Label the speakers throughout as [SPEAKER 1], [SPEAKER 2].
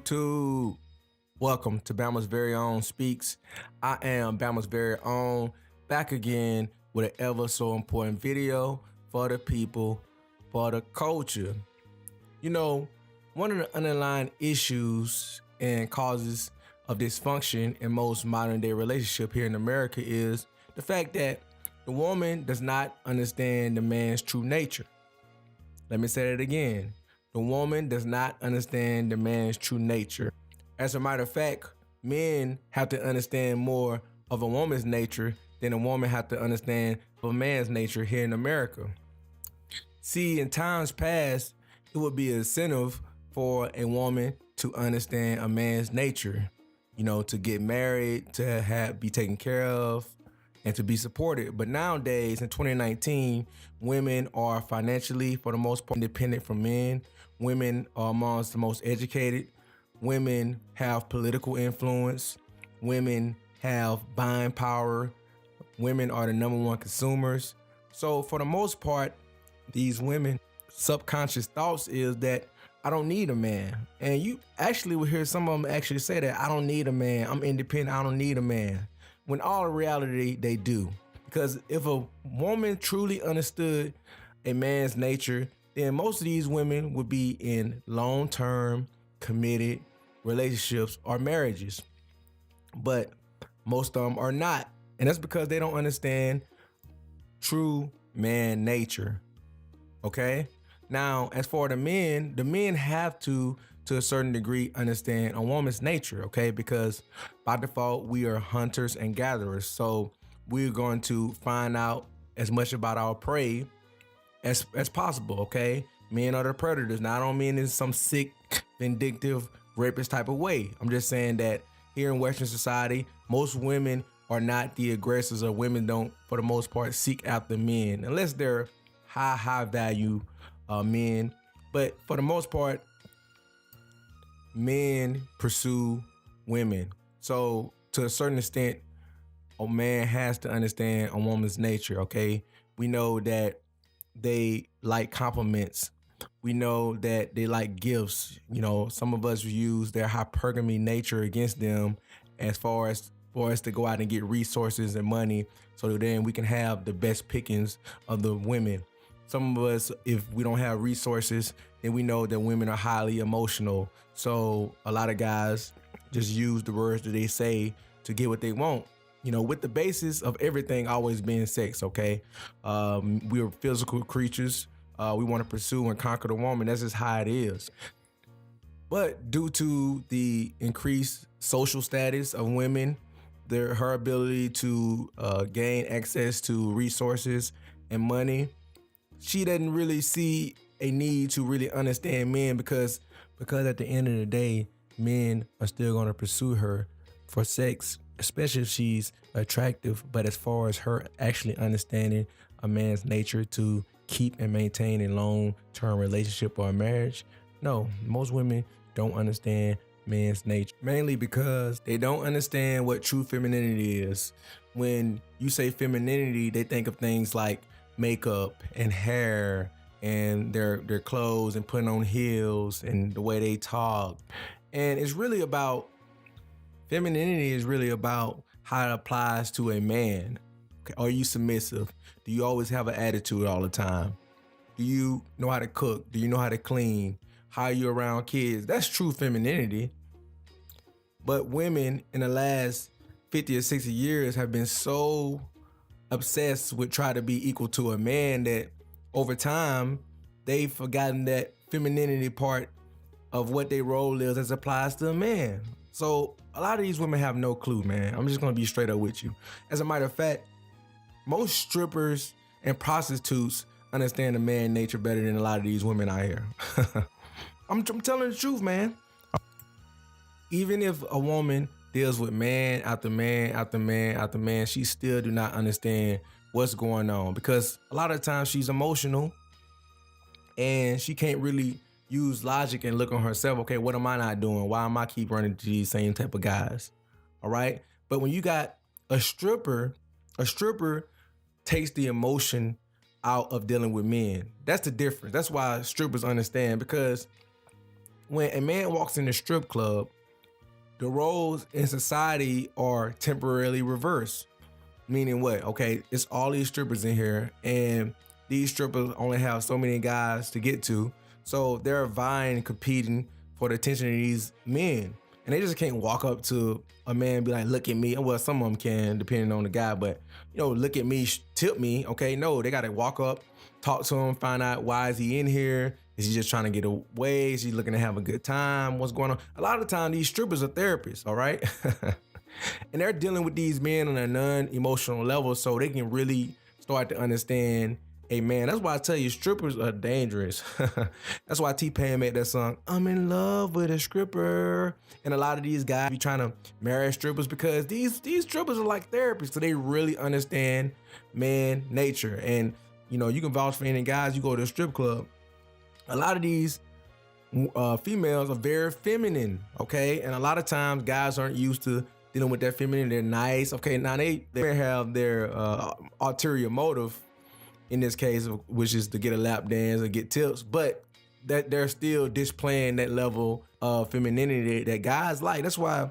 [SPEAKER 1] YouTube. Welcome to Bama's Very Own Speaks. I am Bama's Very Own, back again with an ever so important video for the people, for the culture. You know, one of the underlying issues and causes of dysfunction in most modern day relationship here in America is the fact that the woman does not understand the man's true nature. Let me say that again. The woman does not understand the man's true nature. As a matter of fact, men have to understand more of a woman's nature than a woman have to understand of a man's nature here in America. See, in times past, it would be an incentive for a woman to understand a man's nature, you know, to get married, to be taken care of, and to be supported. But nowadays, in 2019, women are financially, for the most part, independent from men. Women are amongst the most educated. Women have political influence. Women have buying power. Women are the number one consumers. So for the most part, these women subconscious thoughts is that I don't need a man. And you actually will hear some of them actually say that I don't need a man. I'm independent. I don't need a man. When all in reality, they do. Because if a woman truly understood a man's nature, then most of these women would be in long-term committed relationships or marriages. But most of them are not. And that's because they don't understand true man nature. Okay? Now, as for the men have to a certain degree, understand a woman's nature, okay? Because by default, we are hunters and gatherers. So we're going to find out as much about our prey as possible, okay? Men are the predators. Now, I don't mean in some sick, vindictive, rapist type of way. I'm just saying that here in Western society, most women are not the aggressors, or women don't, for the most part, seek after men, unless they're high value men. But for the most part, men pursue women. So to a certain extent, a man has to understand a woman's nature, okay? We know that they like compliments. We know that they like gifts. You know, some of us use their hypergamy nature against them as far as for us to go out and get resources and money so that then we can have the best pickings of the women. Some of us, if we don't have resources, then we know that women are highly emotional. So a lot of guys just use the words that they say to get what they want. You know, with the basis of everything always being sex, okay? We are physical creatures. We want to pursue and conquer the woman. That's just how it is. But due to the increased social status of women, her ability to gain access to resources and money, she doesn't really see a need to really understand men because at the end of the day, men are still going to pursue her for sex, especially if she's attractive. But as far as her actually understanding a man's nature to keep and maintain a long-term relationship or a marriage, no, most women don't understand man's nature, mainly because they don't understand what true femininity is. When you say femininity, they think of things like makeup and hair and their clothes and putting on heels and the way they talk. And it's really about, femininity is really about how it applies to a man. Okay, are you submissive? Do you always have an attitude all the time? Do you know how to cook? Do you know how to clean? How are you around kids? That's true femininity. But women in the last 50 or 60 years have been so obsessed with trying to be equal to a man that over time they've forgotten that femininity part of what their role is as applies to a man. So a lot of these women have no clue, man. I'm just gonna be straight up with you. As a matter of fact, most strippers and prostitutes understand the man nature better than a lot of these women out here. I'm telling the truth, man. Even if a woman deals with man after man after man after man, she still do not understand what's going on, because a lot of times she's emotional and she can't really use logic and look on herself. Okay, what am I not doing? Why am I keep running to these same type of guys? All right. But when you got a stripper takes the emotion out of dealing with men. That's the difference. That's why strippers understand, because when a man walks in a strip club, the roles in society are temporarily reversed. Meaning what? Okay, it's all these strippers in here, and these strippers only have so many guys to get to. So they're vying, competing for the attention of these men. And they just can't walk up to a man and be like, look at me. Well, some of them can, depending on the guy, but look at me, tip me. Okay, no, they got to walk up, talk to him, find out why is he in here? Is he just trying to get away? Is he looking to have a good time? What's going on? A lot of the time, these strippers are therapists, all right? And they're dealing with these men on a non-emotional level, so they can really start to understand a man. That's why I tell you, strippers are dangerous. That's why T-Pain made that song, I'm in love with a stripper. And a lot of these guys be trying to marry strippers because these strippers are like therapists, so they really understand man nature. And you can vouch for any guys, you go to a strip club, a lot of these females are very feminine, okay? And a lot of times guys aren't used to dealing with that feminine. They're nice, okay? Now they have their ulterior motive in this case, which is to get a lap dance or get tips, but that they're still displaying that level of femininity that guys like. That's why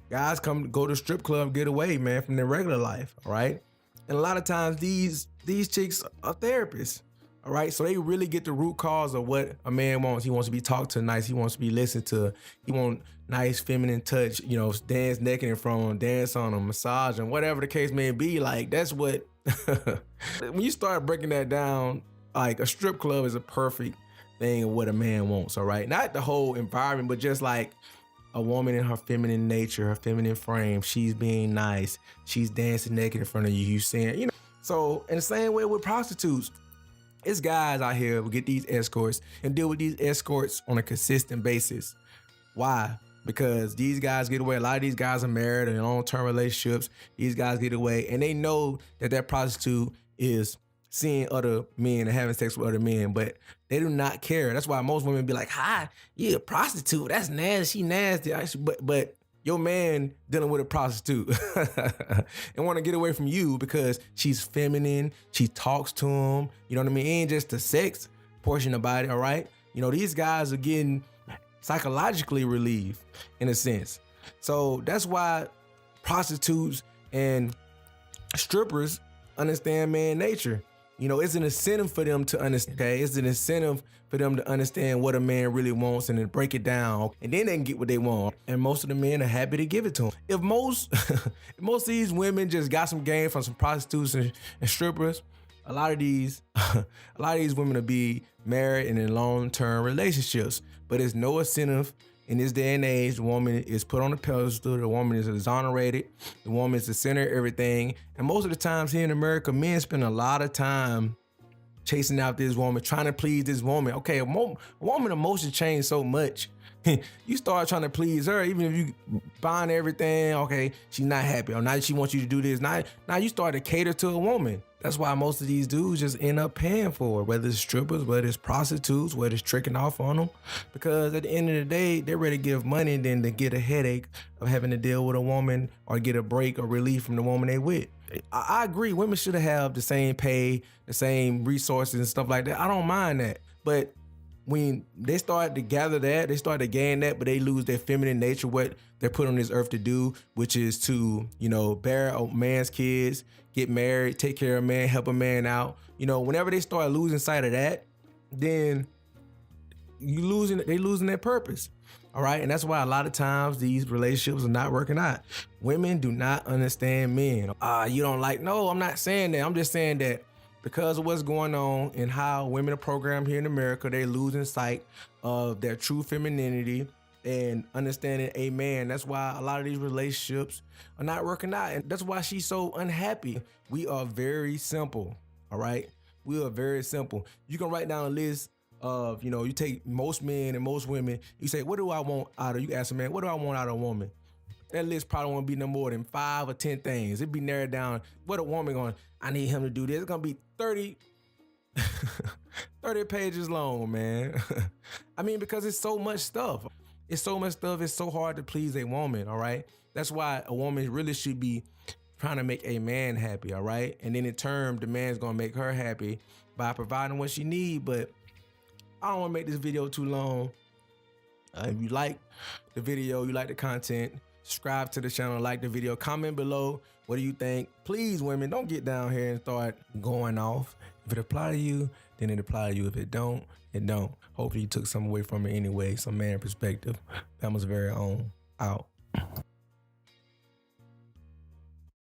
[SPEAKER 1] guys go to strip club, get away, man, from their regular life, all right? And a lot of times these chicks are therapists. All right, so they really get the root cause of what a man wants. He wants to be talked to nice. He wants to be listened to. He wants nice feminine touch, dance naked in front of him, dance on him, massage him, whatever the case may be. Like, that's what, when you start breaking that down, like a strip club is a perfect thing of what a man wants, all right? Not the whole environment, but just like a woman in her feminine nature, her feminine frame. She's being nice. She's dancing naked in front of you. You saying, So in the same way with prostitutes, it's guys out here who get these escorts and deal with these escorts on a consistent basis. Why? Because these guys get away. A lot of these guys are married and in long-term relationships. These guys get away and they know that prostitute is seeing other men and having sex with other men, but they do not care. That's why most women be like, hi, yeah, prostitute, that's nasty, she nasty. But your man dealing with a prostitute and want to get away from you because she's feminine, she talks to him, you know what I mean? It ain't just the sex portion about it, all right? These guys are getting psychologically relieved in a sense. So that's why prostitutes and strippers understand man nature. It's an incentive for them to understand, okay? It's an incentive for them to understand what a man really wants and then break it down. And then they can get what they want. And most of the men are happy to give it to them. If most of these women just got some game from some prostitutes and strippers, a lot of these women will be married and in long-term relationships. But there's no incentive. In this day and age, the woman is put on a pedestal, the woman is exonerated, the woman is the center of everything. And most of the times here in America, men spend a lot of time chasing out this woman, trying to please this woman. Okay, a woman emotions change so much. You start trying to please her, even if you buying everything, okay, she's not happy. Or now she wants you to do this. Now you start to cater to a woman. That's why most of these dudes just end up paying for her, whether it's strippers, whether it's prostitutes, whether it's tricking off on them. Because at the end of the day, they're ready to give money than to get a headache of having to deal with a woman or get a break or relief from the woman they with. I agree, women should have the same pay, the same resources and stuff like that. I don't mind that. But when they start to gather that, they start to gain that, but they lose their feminine nature, what they're put on this earth to do, which is to, bear a man's kids, get married, take care of a man, help a man out. Whenever they start losing sight of that, then they losing their purpose. All right. And that's why a lot of times these relationships are not working out. Women do not understand men. You don't like, no, I'm not saying that. I'm just saying that because of what's going on and how women are programmed here in America, they're losing sight of their true femininity and understanding a man. That's why a lot of these relationships are not working out. And that's why she's so unhappy. We are very simple. All right. We are very simple. You can write down a list of, you take most men and most women. You say, what do I want out of, you ask a man, what do I want out of a woman? That list probably won't be no more than 5 or 10 things. It'd be narrowed down. What a woman going, I need him to do this. It's going to be 30 pages long, man. I mean, because it's so much stuff. It's so much stuff. It's so hard to please a woman, all right? That's why a woman really should be trying to make a man happy, all right? And then in turn, the man's going to make her happy by providing what she needs. But I don't want to make this video too long. If you like the video, you like the content, subscribe to the channel, like the video, comment below. What do you think? Please, women, don't get down here and start going off. If it apply to you, then it apply to you. If it don't, it don't. Hopefully you took some away from it anyway, some man perspective. That was very own. Out.